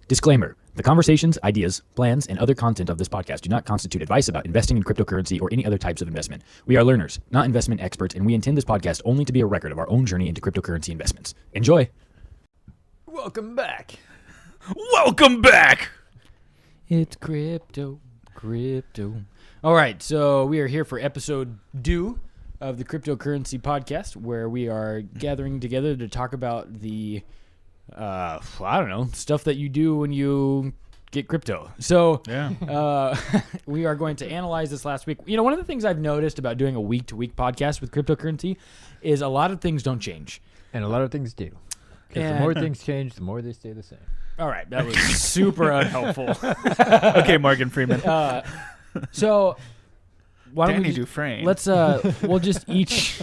Disclaimer. The conversations, ideas, plans, and other content of this podcast do not constitute advice about investing in cryptocurrency or any other types of investment. We are learners, not investment experts, and we intend this podcast only to be a record of our own journey into cryptocurrency investments. Enjoy. Welcome back. Welcome back. It's crypto. All right, so we are here for episode 2 of the cryptocurrency podcast, where we are gathering together to talk about the stuff that you do when you get crypto. So we are going to analyze this last week. You know, one of the things I've noticed about doing a week-to-week podcast with cryptocurrency is a lot of things don't change. And a lot of things do. Because the more things change, the more they stay the same. All right, that was super unhelpful. Okay, Morgan Freeman. So why don't Danny we Dufresne. let's we'll just each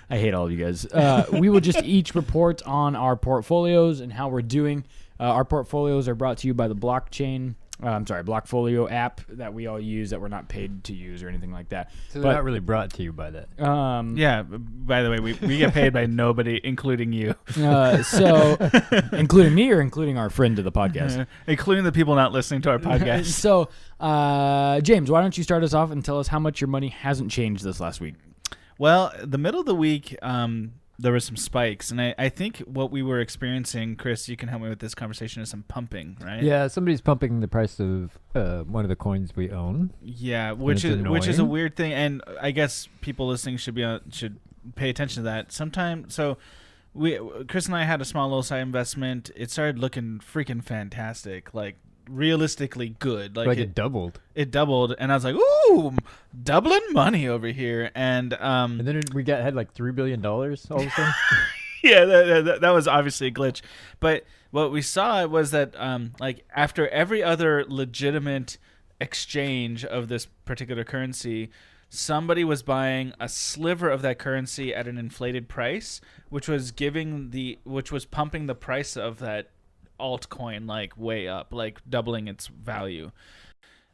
I hate all of you guys. We will just each report on our portfolios and how we're doing. Our portfolios are brought to you by the Blockfolio app that we all use, that we're not paid to use or anything like that. So they're not really brought to you by that. Yeah, by the way, we get paid by nobody, including you. So including me or including our friend to the podcast? Including the people not listening to our podcast. So, James, why don't you start us off and tell us how much your money hasn't changed this last week? Well, the middle of the week, there were some spikes, and I think what we were experiencing, Chris, you can help me with this conversation, is some pumping, right? Yeah, somebody's pumping the price of one of the coins we own. Yeah, which is a weird thing, and I guess people listening should pay attention to that. Chris and I had a small little side investment. It started looking freaking fantastic, like realistically good. Like it doubled. It doubled, and I was like, "Ooh, doubling money over here!" And then we had like $3 billion all of a sudden. Yeah, that was obviously a glitch. But what we saw was that like after every other legitimate exchange of this particular currency, somebody was buying a sliver of that currency at an inflated price, which was pumping the price of that altcoin like way up, like doubling its value.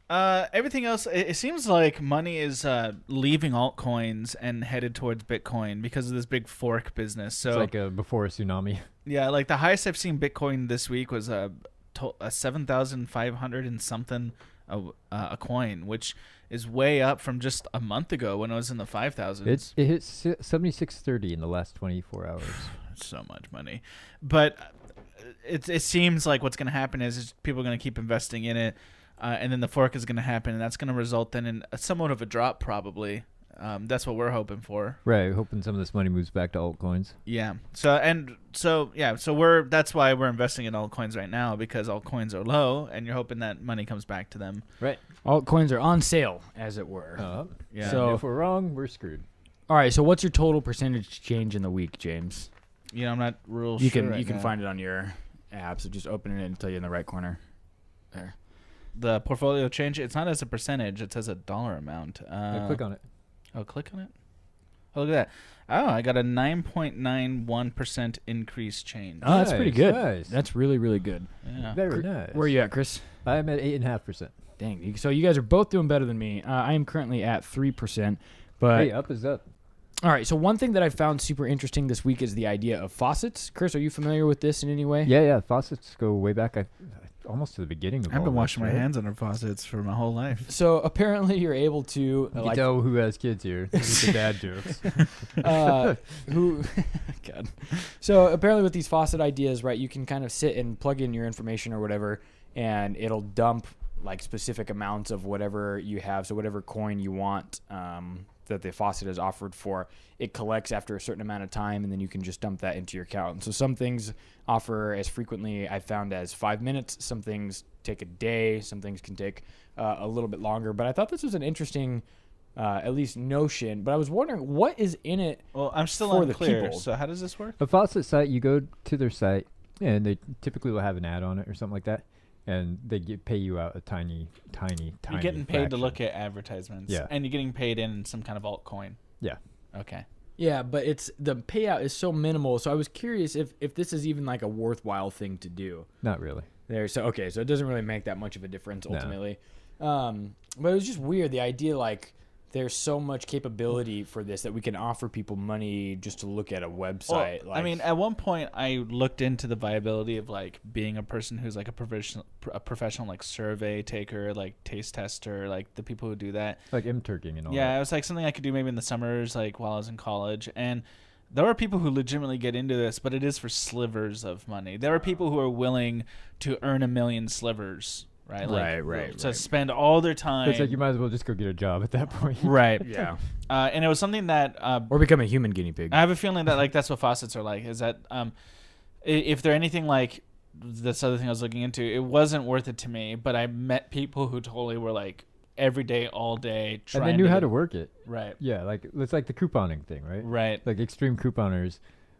Everything else, it seems like money is leaving altcoins and headed towards Bitcoin because of this big fork business. So it's like before a tsunami. Yeah, like the highest I've seen Bitcoin this week was a 7,500 and something a coin, which is way up from just a month ago when it was in the 5,000s. It hit 76.30 in the last 24 hours. So much money. But it seems like what's going to happen is people are going to keep investing in it, and then the fork is going to happen, and that's going to result then in somewhat of a drop probably. That's what we're hoping for. Right, hoping some of this money moves back to altcoins. Yeah. So that's why we're investing in altcoins right now, because altcoins are low, and you're hoping that money comes back to them. Right. Altcoins are on sale, as it were. Yeah. So if we're wrong, we're screwed. All right. So what's your total percentage change in the week, James? You know, I'm not real you sure. You can find it on your app. So just open it and tell you in the right corner. There. The portfolio change. It's not as a percentage. It says a dollar amount. Click on it. Oh, click on it. Oh, look at that. Oh, I got a 9.91% increase change. Oh, that's pretty good. Nice. That's really, really good. Yeah. Very nice. Where are you at, Chris? I'm at 8.5%. Dang. So you guys are both doing better than me. I am currently at 3%. But hey, up is up. All right. So one thing that I found super interesting this week is the idea of faucets. Chris, are you familiar with this in any way? Yeah. Faucets go way back. Almost to the beginning of I've all been this, washing my right? hands under faucets for my whole life. So apparently you're able to You can tell who has kids here. These are the dad jokes. God. So apparently with these faucet ideas, right, you can kind of sit and plug in your information or whatever, and it'll dump like specific amounts of whatever you have. So whatever coin you want that the faucet is offered for, it collects after a certain amount of time, and then you can just dump that into your account. And so some things offer as frequently, I found, as 5 minutes. Some things take a day. Some things can take a little bit longer. But I thought this was an interesting, at least, notion. But I was wondering, what is in it? Well, I'm still for unclear. the people? So how does this work? A faucet site, you go to their site, and they typically will have an ad on it or something like that, and they pay you out a tiny You're getting paid to look at advertisements. Yeah. And you're getting paid in some kind of altcoin. Yeah. Okay. Yeah, but the payout is so minimal. So I was curious if this is even like a worthwhile thing to do. Not really. So it doesn't really make that much of a difference ultimately. No. But it was just weird, the idea, like there's so much capability for this that we can offer people money just to look at a website. Well, I mean, at one point I looked into the viability of like being a person who's like a professional like survey taker, like taste tester, like the people who do that. Like M-turking and all Yeah, that. it was like something I could do maybe in the summers, like while I was in college. And there are people who legitimately get into this, but it is for slivers of money. There are people who are willing to earn 1 million slivers. Right, like, right. To spend all their time. It's like you might as well just go get a job at that point. Right. Yeah. And it was something that. Or become a human guinea pig. I have a feeling that like that's what faucets are like. Is that if they're anything like this other thing I was looking into, it wasn't worth it to me. But I met people who totally were like every day, all day, trying And they knew how to work it. Right. Yeah, like it's like the couponing thing, right? Right. Like extreme couponers,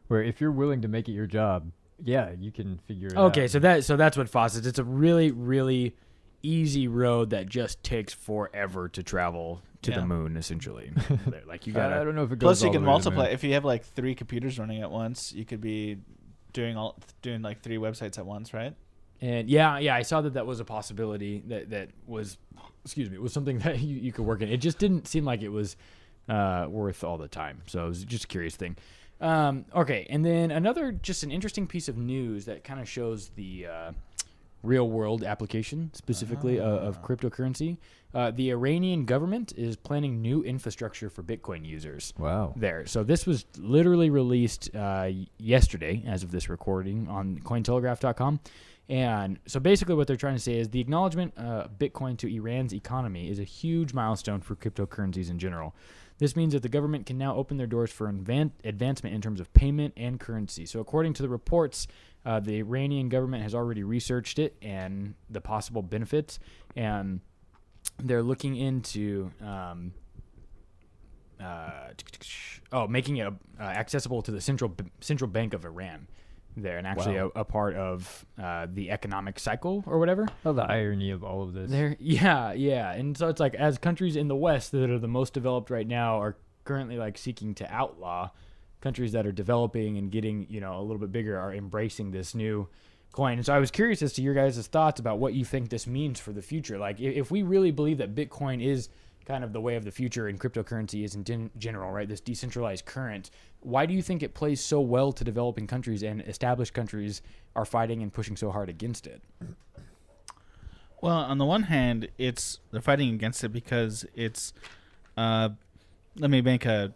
where if you're willing to make it your job, yeah, you can figure it out. Okay, so that's what faucets. It's a really, really easy road that just takes forever to travel to the moon, essentially. Like you got. I don't know if it goes. Plus, you all can the way to the multiply. moon. If you have like 3 computers running at once, you could be doing like 3 websites at once, right? And yeah, I saw that was a possibility. That was, was something that you could work in. It just didn't seem like it was worth all the time. So it was just a curious thing. Okay, and then just an interesting piece of news that kind of shows the real world application specifically of cryptocurrency. The Iranian government is planning new infrastructure for Bitcoin users. Wow. There. So this was literally released yesterday as of this recording on Cointelegraph.com. And so basically what they're trying to say is the acknowledgement of Bitcoin to Iran's economy is a huge milestone for cryptocurrencies in general. This means that the government can now open their doors for advancement in terms of payment and currency. So according to the reports, the Iranian government has already researched it and the possible benefits, and they're looking into making it accessible to the central bank of Iran there, and actually a part of the economic cycle or whatever. Oh, the irony of all of this. Yeah. And so it's like, as countries in the West that are the most developed right now are currently like seeking to outlaw, countries that are developing and getting, a little bit bigger are embracing this new coin. And so I was curious as to your guys' thoughts about what you think this means for the future. Like, if we really believe that Bitcoin is kind of the way of the future and cryptocurrency is in general, right? This decentralized current. Why do you think it plays so well to developing countries and established countries are fighting and pushing so hard against it? Well, on the one hand, they're fighting against it because it's. Let me make a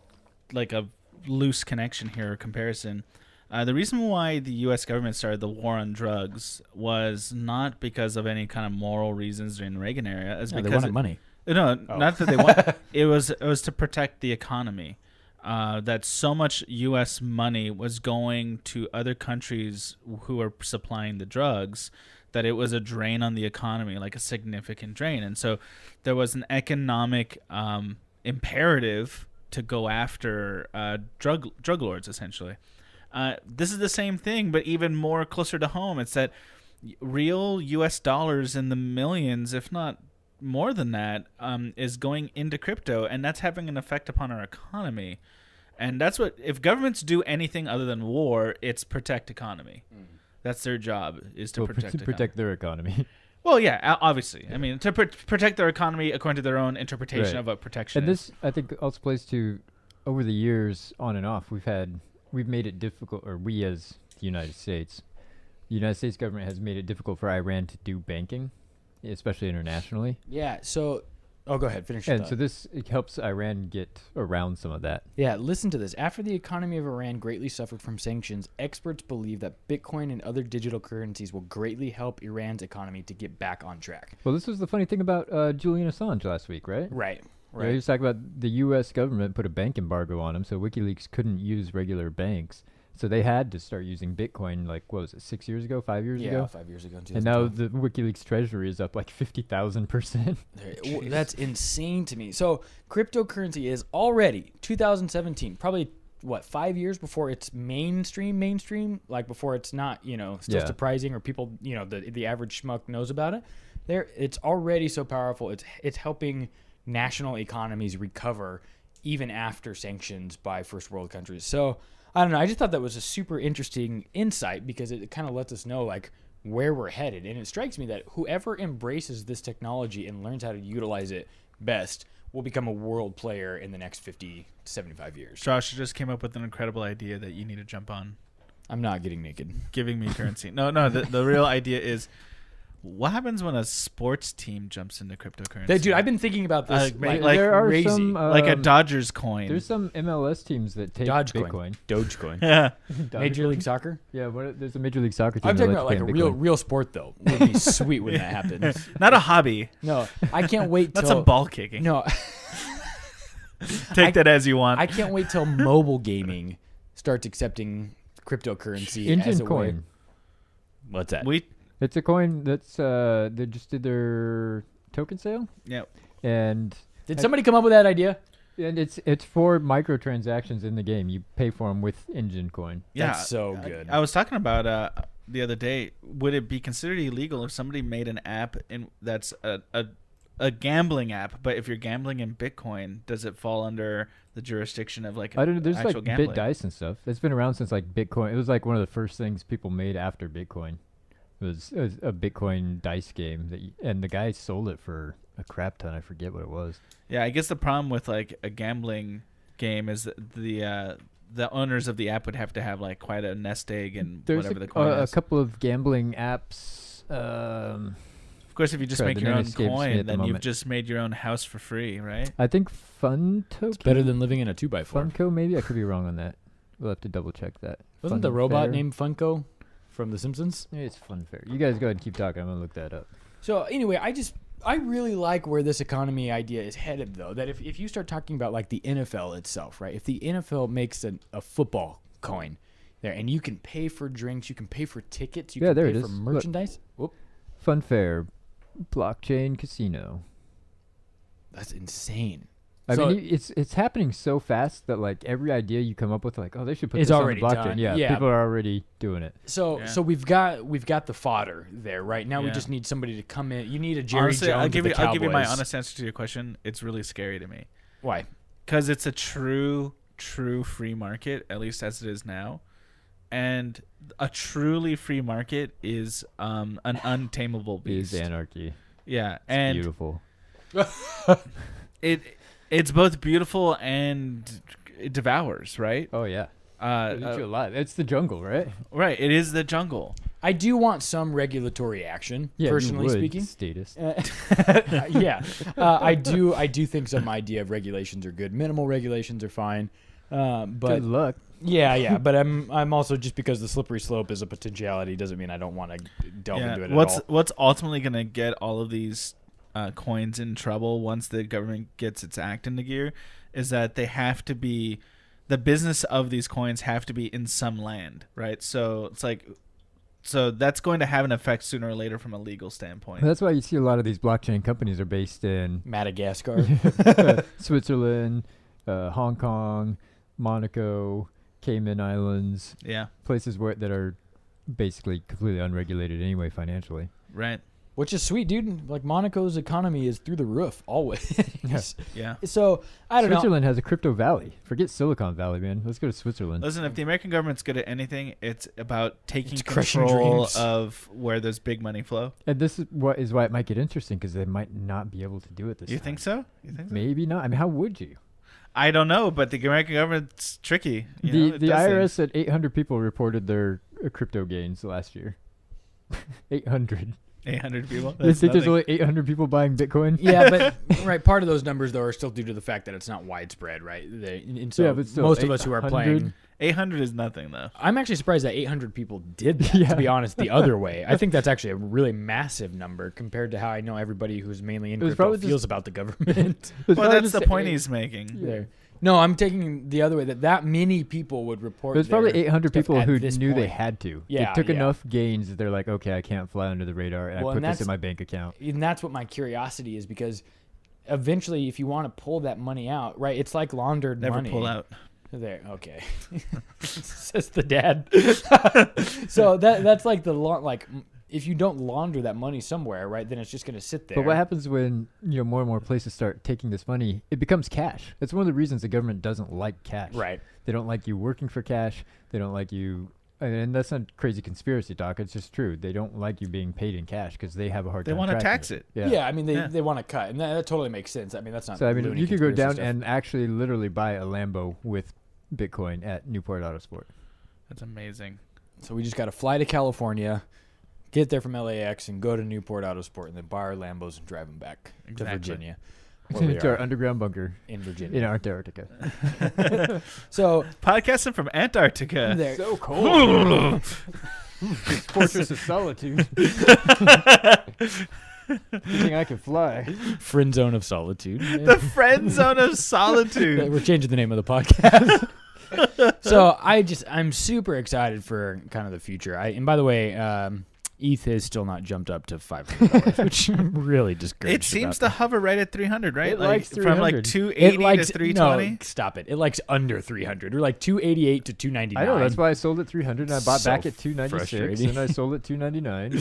loose connection here or comparison. The reason why the U.S. government started the war on drugs was not because of any kind of moral reasons during the Reagan era. It's because they wanted money. No, not that they want. It was to protect the economy. That so much U.S. money was going to other countries who were supplying the drugs that it was a drain on the economy, like a significant drain. And so there was an economic imperative to go after drug lords, essentially. This is the same thing, but even more closer to home. It's that real U.S. dollars in the millions, if not more than that, is going into crypto, and that's having an effect upon our economy. And that's what, if governments do anything other than war, it's protect economy. That's their job, is to protect their economy. Well, yeah, obviously. I mean, to protect their economy according to their own interpretation of what protection and is. This, I think, also plays to, over the years, on and off, we've made it difficult, or we as the United States government has made it difficult for Iran to do banking, especially internationally. Yeah, so... Oh, go ahead. Finish your And thought. so this helps Iran get around some of that. Yeah, listen to this. After the economy of Iran greatly suffered from sanctions, experts believe that Bitcoin and other digital currencies will greatly help Iran's economy to get back on track. Well, this was the funny thing about Julian Assange last week, right? Right. Yeah, he was talking about the U.S. government put a bank embargo on him, so WikiLeaks couldn't use regular banks. So they had to start using Bitcoin, like, what was it, 6 years ago, 5 years ago? Yeah, 5 years ago. And now the WikiLeaks treasury is up like 50,000%. That's insane to me. So cryptocurrency is already 2017, probably 5 years before it's mainstream, like before it's not, still surprising or people, the average schmuck knows about it. It's already so powerful. It's helping national economies recover even after sanctions by first world countries. So I don't know. I just thought that was a super interesting insight because it kind of lets us know like where we're headed. And it strikes me that whoever embraces this technology and learns how to utilize it best will become a world player in the next 50 to 75 years. Josh just came up with an incredible idea that you need to jump on. I'm not getting naked. Giving me currency. No. The real idea is, what happens when a sports team jumps into cryptocurrency? Dude, I've been thinking about this like there are crazy. some like a Dodgers coin. There's some MLS teams that take Bitcoin. Dogecoin. Yeah. Major League Soccer? Yeah, there's a Major League Soccer team. I'm that talking lets about like you a pay in Bitcoin. real sport, though. Would be sweet when that happens. Not a hobby. No, I can't wait till... Not some ball kicking. No. Take that as you want. I can't wait till mobile gaming starts accepting cryptocurrency as Engine a way. coin. What's that? It's a coin that's they just did their token sale, Yeah. and Did somebody come up with that idea? it's for microtransactions in the game. You pay for them with Engine coin. Yeah. That's so good. I was talking about the other day. Would it be considered illegal if somebody made an app that's a gambling app, but if you're gambling in Bitcoin, does it fall under the jurisdiction of like I don't know. There's actual like gambling? bit dice and stuff. It's been around since like Bitcoin. It was like one of the first things people made after Bitcoin. It was a Bitcoin dice game and the guy sold it for a crap ton. I forget what it was. Yeah, I guess the problem with like a gambling game is that the owners of the app would have to have like quite a nest egg and There's whatever the coin a is. couple of gambling apps. Of course, if you just Sorry, make the your name own escapes me coin, at the then you've moment. just made your own house for free, right? I think Funto. It's better than living in a 2x4. Funko. Maybe I could be wrong on that. We'll have to double check that. Wasn't the robot Funfair? named Funko from The Simpsons? It's Funfair. You guys go ahead and keep talking. I'm gonna look that up. So anyway, I really like where this economy idea is headed, though. That if you start talking about like the NFL itself, right? If the NFL makes a football coin there, and you can pay for drinks, you can pay for tickets, you Yeah, can there pay it for is. merchandise. Whoop, Funfair, blockchain casino. that's insane. I So- mean, it's happening so fast that like every idea you come up with, like, oh, they should put It's this already on the blockchain. done. Yeah, Yeah. people are already doing it. So Yeah. so we've got the fodder there, right? Now we Yeah. just need somebody to come in. You need a Jerry Honestly, Jones I'll give of the you my Cowboys. honest answer to your question. It's really scary to me Why? because it's a true free market, at least as it is now. And a truly free market is an untamable It beast. is anarchy. Yeah, It's and beautiful. it's both beautiful and it devours, right? Oh yeah, it eats you alive. It's the jungle, right? Right. It is the jungle. I do want some regulatory action, Yeah, personally you would, speaking. Statist. Yeah, I do think some idea of regulations are good. Minimal regulations are fine, but Good luck. yeah. But I'm also, just because the slippery slope is a potentiality doesn't mean I don't want to delve into it at all. What's ultimately going to get all of these coins in trouble once the government gets its act into gear is that they have to be, the business of these coins have to be in some land, right? So it's like, so that's going to have an effect sooner or later from a legal standpoint. That's why you see a lot of these blockchain companies are based in Madagascar. Switzerland, Hong Kong, Monaco, Cayman Islands, Yeah, places that are basically completely unregulated anyway financially. right. Which is sweet, dude. Like, Monaco's economy is through the roof always. Yeah. So I don't know. Switzerland has a crypto valley. Forget Silicon Valley, man. Let's go to Switzerland. Listen, if the American government's good at anything, it's about taking It's crushing control dreams. of where there's big money flow. And this is why it might get interesting, because they might not be able to do it this You time. think so? You think so? Maybe not. I mean, how would you? I don't know, but the American government's tricky. You know, it The does IRS things. said 800 people reported their crypto gains last year. 800. 800 people. They That's think there's nothing. only 800 people buying Bitcoin? Yeah, but right, part of those numbers though are still due to the fact that it's not widespread, right? And so Yeah, but still, most of us who are 800? playing, 800 is nothing though. I'm actually surprised that 800 people did that. Yeah. To be honest, the other way, I think that's actually a really massive number compared to how I know everybody who's mainly in It was crypto probably feels just- about the government. It's Well, probably that's just the point eight- he's making. There. No, I'm taking the other way. That many people would report. There's probably their 800 stuff people at who this knew they point. had to. Yeah, They took yeah. enough gains that they're like, okay, I can't fly under the radar, and Well, I put and this in that's- my bank account. And that's what my curiosity is, because eventually, if you want to pull that money out, right? It's like laundered Never money. pull out. There, okay. Says the dad. So that's like if you don't launder that money somewhere, right? Then it's just gonna sit there. But what happens when more and more places start taking this money? It becomes cash. That's one of the reasons the government doesn't like cash. Right. They don't like you working for cash. They don't like you and that's not crazy conspiracy talk. It's just true. They don't like you being paid in cash because they have a hard They time. want to tracking tax it. Yeah, I mean Yeah. they want to cut, and that totally makes sense. I mean that's not. So I mean, loony you could go conspiracy down stuff. and actually literally buy a Lambo with Bitcoin at Newport Autosport. That's amazing. So we just got to fly to California, get there from LAX, and go to Newport Autosport, and then buy our Lambos and drive them back to Exactly. Virginia. Where we To our are underground bunker in Virginia. in Antarctica. So Podcasting from Antarctica. there, So cold. Fortress of Solitude. Good thing I can fly. friend zone of solitude. The friend zone of solitude. We're changing the name of the podcast. So I'm super excited for kind of the future. And by the way, ETH is still not jumped up to $500, which I'm really discouraged. It seems about. to hover right at 300, right? It likes from like 300. 280 It likes to 320. No, stop it. It likes under 300. We're like 288 to 299. I know. That's why I sold at 300 and I bought So back at 296 frustrating. and I sold at 299.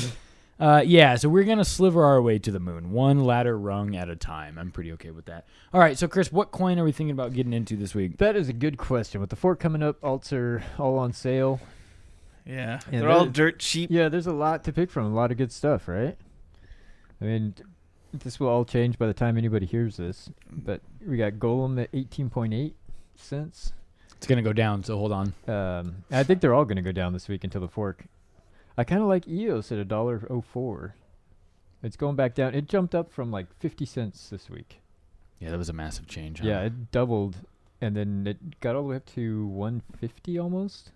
Yeah, so we're going to sliver our way to the moon, one ladder rung at a time. I'm pretty okay with that. All right, so Chris, what coin are we thinking about getting into this week? That is a good question. With the fork coming up, alts are all on sale. Yeah, Yeah, they're all that- dirt cheap. Yeah, there's a lot to pick from. A lot of good stuff, right? I mean, this will all change by the time anybody hears this. But we got Golem at 18.8 cents. It's going to go down, so hold on. I think they're all going to go down this week until the fork. I kind of like EOS at $1.04. It's going back down. It jumped up from like 50 cents this week. Yeah, that was a massive change. Yeah, it doubled, and then it got all the way up to 150 almost,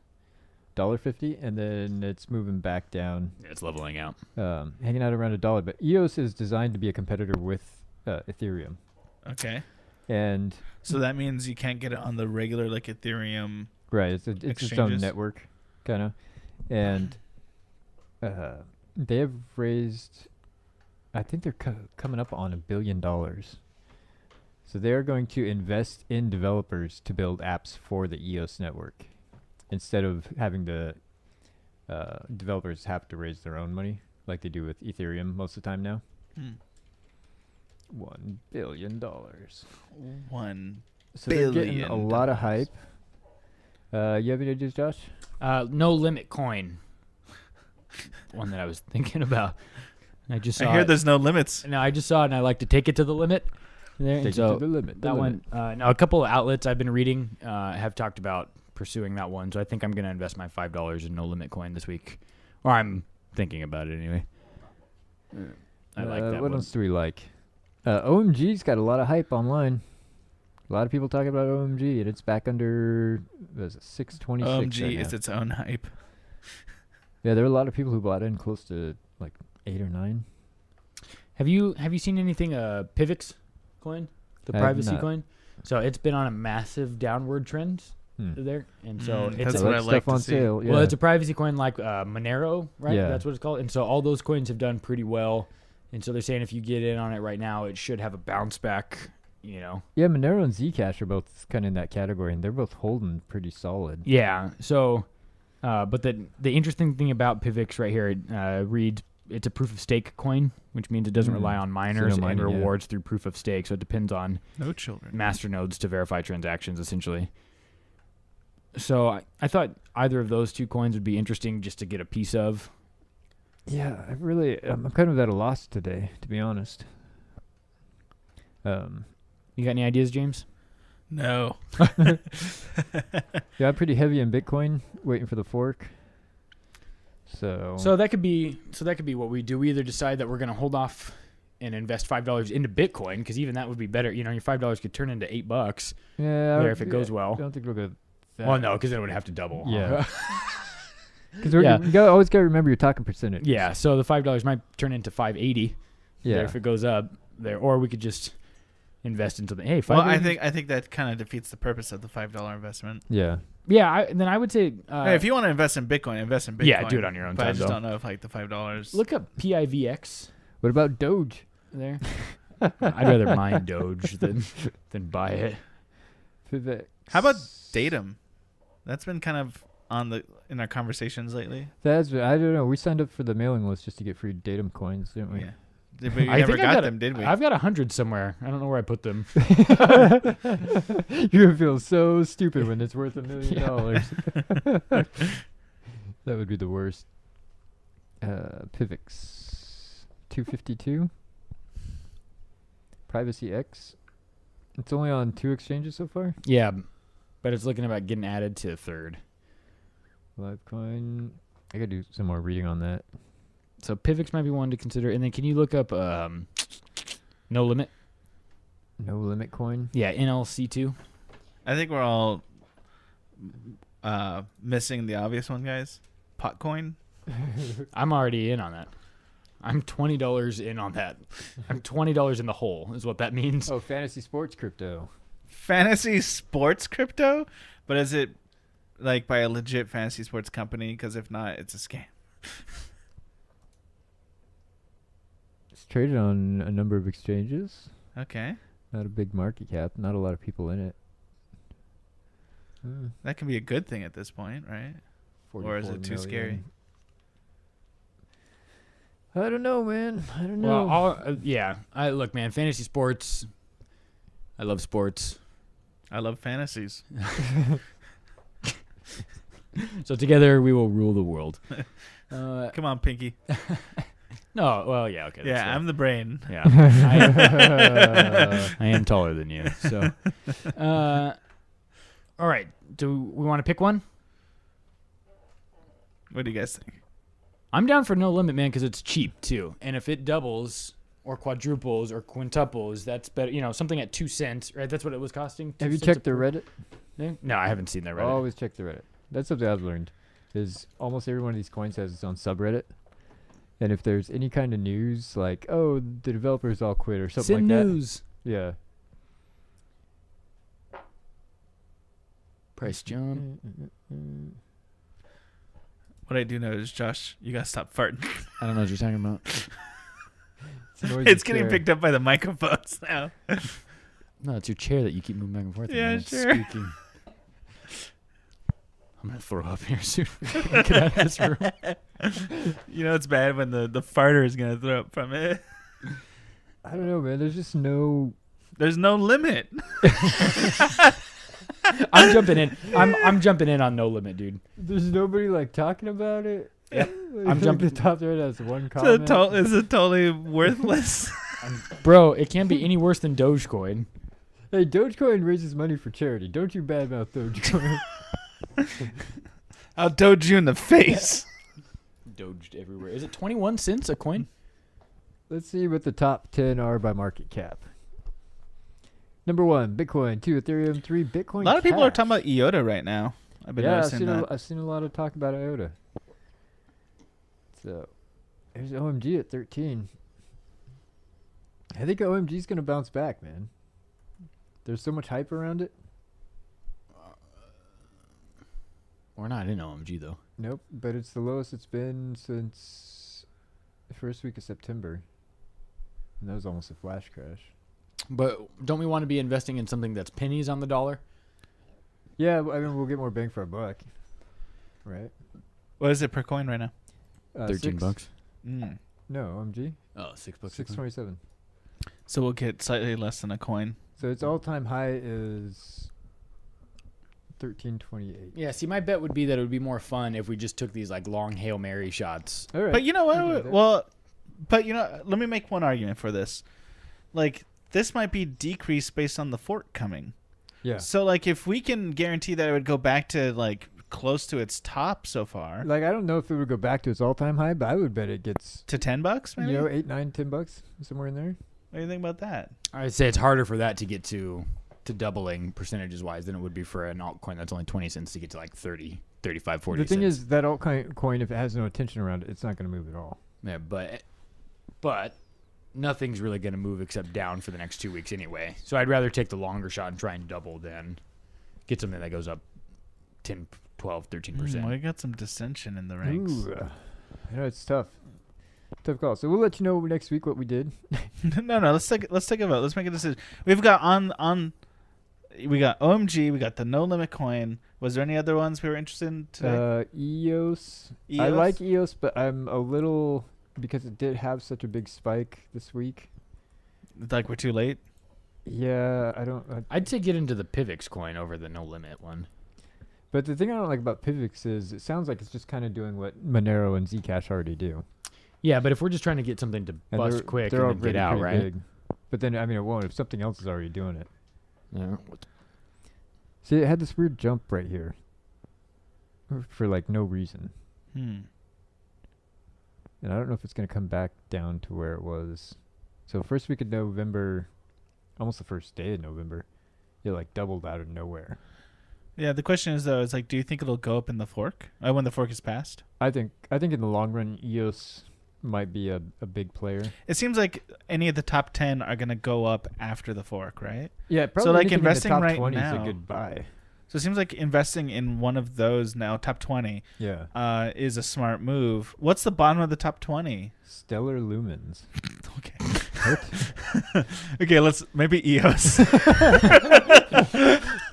$1.50, and then it's moving back down, It's leveling out. hanging out around $1. But EOS is designed to be a competitor with Ethereum, Okay, and so that means you can't get it on the regular like Ethereum. right, it's its own Exchanges. network, kind of, and they have raised, I think they're coming up on $1 billion. So they're going to invest in developers to build apps for the EOS network instead of having the developers have to raise their own money like they do with Ethereum most of the time now. Hmm. $1 billion. $1 So they're getting billion a lot of dollars. hype. You have any ideas, Josh? No limit coin. One that I was thinking about. I just saw I hear it. there's no limits. No, I just saw it, and I like to take it to the limit. There, and Take so it to the limit. that one. Now, a couple of outlets I've been reading have talked about pursuing that one. So I think I'm going to invest my $5 in no limit coin this week, or I'm thinking about it anyway. I like that What one. else do we like? OMG's got a lot of hype online. A lot of people talking about OMG, and it's back under, what is it, 626 OMG right is now. its own hype. Yeah, there are a lot of people who bought in close to like 8 or 9. Have you seen anything Pivx coin, the I have privacy not. coin? So it's been on a massive downward trend there, and so Mm, it's that's a, what I stuff like to on see. sale. Yeah. well, it's a privacy coin like Monero, right? Yeah. That's what it's called. And so all those coins have done pretty well, and so they're saying if you get in on it right now, it should have a bounce back. You know. Yeah, Monero and Zcash are both kind of in that category, and they're both holding pretty solid. Yeah. So, but the interesting thing about Pivx right here, it reads it's a proof of stake coin, which means it doesn't rely on miners mining, and yeah. rewards through proof of stake. So it depends on No children. master nodes to verify transactions, essentially. So I thought either of those two coins would be interesting just to get a piece of. Yeah, I'm kind of at a loss today, to be honest. You got any ideas, James? No. Yeah, I'm pretty heavy in Bitcoin, waiting for the fork. So that could be what we do. We either decide that we're going to hold off and invest $5 into Bitcoin, because even that would be better. You know, your $5 could turn into $8 yeah, there if it goes I well. don't think we'll go that. Well, no, because then it would have to double. Yeah. Because Yeah. you always got to remember you're talking percentage. Yeah, so the $5 might turn into $5.80 Yeah. there if it goes up there, or we could just invest into the Well, I $5.80. think that kind of defeats the purpose of the $5 investment. Yeah. Yeah, then I would say Hey, if you want to invest in Bitcoin, invest in Bitcoin. yeah, do it on your own But I time. just Though. don't know if like the $5. Look up PIVX What about Doge? there. I'd rather mine Doge than buy it. Pivx. How about Datum? That's been kind of in our conversations lately. I don't know. We signed up for the mailing list just to get free datum coins, didn't we? Yeah. But we never got them, did we? I've got 100 somewhere. I don't know where I put them. You're gonna feel so stupid when it's worth $1 million. That would be the worst. Pivx 252. Privacy X. It's only on 2 exchanges so far. Yeah, but it's looking about getting added to a third. Livecoin. I gotta do some more reading on that. So Pivx might be one to consider. And then can you look up No Limit? No Limit Coin. Yeah, NLC2. I think we're all missing the obvious one, guys. Potcoin. I'm already in on that. I'm $20 in on that. I'm $20 in the hole is what that means. Oh, fantasy sports crypto. Fantasy sports crypto? But is it like by a legit fantasy sports company? Because if not, it's a scam. It's traded on a number of exchanges. Okay. Not a big market cap. Not a lot of people in it. That can be a good thing at this point, right? Or is 44 it too scary? million. I don't know, man. I don't know. Well, yeah. Look, man, fantasy sports. I love sports. I love fantasies. So together we will rule the world. Come on, Pinky. No, well, yeah, okay. Yeah, that's fair. I'm the brain. Yeah, I am taller than you. So, all right. Do we want to pick one? What do you guys think? I'm down for No Limit, man, because it's cheap too. And if it doubles or quadruples or quintuples, that's better. You know, something at 2 cents, right? That's what it was costing. Have you checked the Reddit? No, I haven't seen that Reddit. Always check the Reddit. That's something I've learned. Is almost every one of these coins has its own subreddit. And if there's any kind of news, like, oh, the developers all quit or something Send like news. that. Yeah. Price jump. What I do know is, Josh, you gotta stop farting. I don't know what you're talking about. It's getting picked up by the microphones now. No, it's your chair that you keep moving back and forth. Yeah, and it's sure. squeaking. I'm gonna throw up here soon. Get out of this room. You know it's bad when the farter is gonna throw up from it. I don't know, man. There's just no. There's no limit. I'm jumping in. I'm jumping in on No Limit, dude. There's nobody like talking about it. Yeah. I'm jumping. The top there has one comment. Is it totally worthless? Bro, it can't be any worse than Dogecoin. Hey, Dogecoin raises money for charity. Don't you badmouth Dogecoin. I'll doge you in the face. Doged everywhere. Is it 21 cents a coin? Let's see what the top 10 are by market cap. Number 1, Bitcoin. 2, Ethereum. 3, Bitcoin. A lot of people are Cash. talking about IOTA right now. I've been noticing that. I've seen a lot of talk about IOTA. So, there's OMG at 13. I think OMG's going to bounce back, man. There's so much hype around it. We're not in OMG, though. Nope, but it's the lowest it's been since the first week of September. And that was almost a flash crash. But don't we want to be investing in something that's pennies on the dollar? Yeah, I mean, we'll get more bang for our buck. Right? What is it per coin right now? 13 bucks. Mm. No, OMG. Oh, $6 a coin. 627. So we'll get slightly less than a coin. So its all-time high is 1328. Yeah, see, my bet would be that it would be more fun if we just took these like long Hail Mary shots. All right. But you know We can do what? that. Well, but you know, let me make one argument for this. Like, this might be decreased based on the fork coming. Yeah. So, like, if we can guarantee that it would go back to, like, close to its top so far, Like, I don't know if it would go back to its all-time high, but I would bet it gets, to $10, maybe? you know, 8, 9, 10 bucks, somewhere in there. What do you think about that? I'd say it's harder for that to get to doubling percentages wise than it would be for an altcoin that's only 20 cents to get to like 30, 35, 40 The thing cents. is, that altcoin, if it has no attention around it, it's not going to move at all. Yeah, but nothing's really going to move except down for the next 2 weeks anyway. So I'd rather take the longer shot and try and double than get something that goes up 10, 12, 13%. We got some dissension in the ranks. Ooh, I know it's tough. Tough call. So we'll let you know next week what we did. No. Let's take a vote. Let's make a decision. We've got we got OMG. We got the No Limit Coin. Was there any other ones we were interested in today? EOS. I like EOS, but I'm a little, because it did have such a big spike this week. Like, we're too late. Yeah, I don't. I'd say get into the Pivx coin over the No Limit one. But the thing I don't like about Pivx is it sounds like it's just kind of doing what Monero and Zcash already do. Yeah, but if we're just trying to get something to And bust quick they're and then get already out, pretty right? big. But then, I mean, it won't if something else is already doing it. Yeah. See, it had this weird jump right here. For like no reason. Hmm. And I don't know if it's going to come back down to where it was. So first week of November, almost the first day of November, it like doubled out of nowhere. Yeah, the question is though, is like, do you think it'll go up in the fork? When the fork is passed? I think in the long run, EOS might be a big player. It seems like any of the top 10 are going to go up after the fork, right? Yeah, probably like, anything investing in the top right 20 is now- a good buy. So it seems like investing in one of those now, top 20, Yeah. is a smart move. What's the bottom of the top 20? Stellar Lumens. Okay. Okay, let's maybe EOS.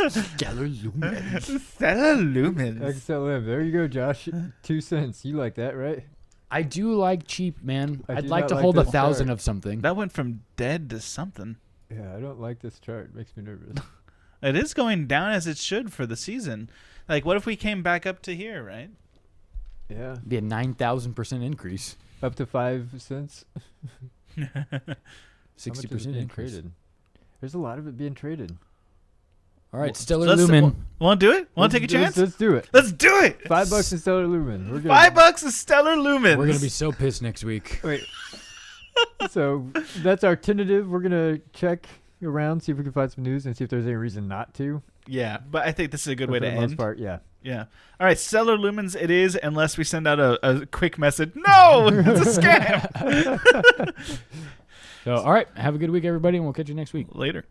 Stellar Lumen. Stellar Lumens. XLM. There you go, Josh. 2 cents. You like that, right? I do like cheap, man. I I'd do like not to like hold this 1,000 chart. of something. That went from dead to something. Yeah, I don't like this chart. It makes me nervous. It is going down as it should for the season. Like, what if we came back up to here, right? Yeah. Be a 9,000% increase. Up to 5 cents. 60% increase. traded? There's a lot of it being traded. All right, Well, Stellar let's- Lumen. Want to do it? Want to take a chance? Let's do it. Let's do it. $5 in Stellar Lumen. We're good. $5 is Stellar Lumens. We're gonna be so pissed next week. Wait. So that's our tentative. We're gonna check around, see if we can find some news, and see if there's any reason not to. Yeah, but I think this is a good But way for to the most end. part, yeah. Yeah. All right, Stellar Lumens it is, unless we send out a quick message. No, it's a scam. So, all right, have a good week, everybody, and we'll catch you next week. Later.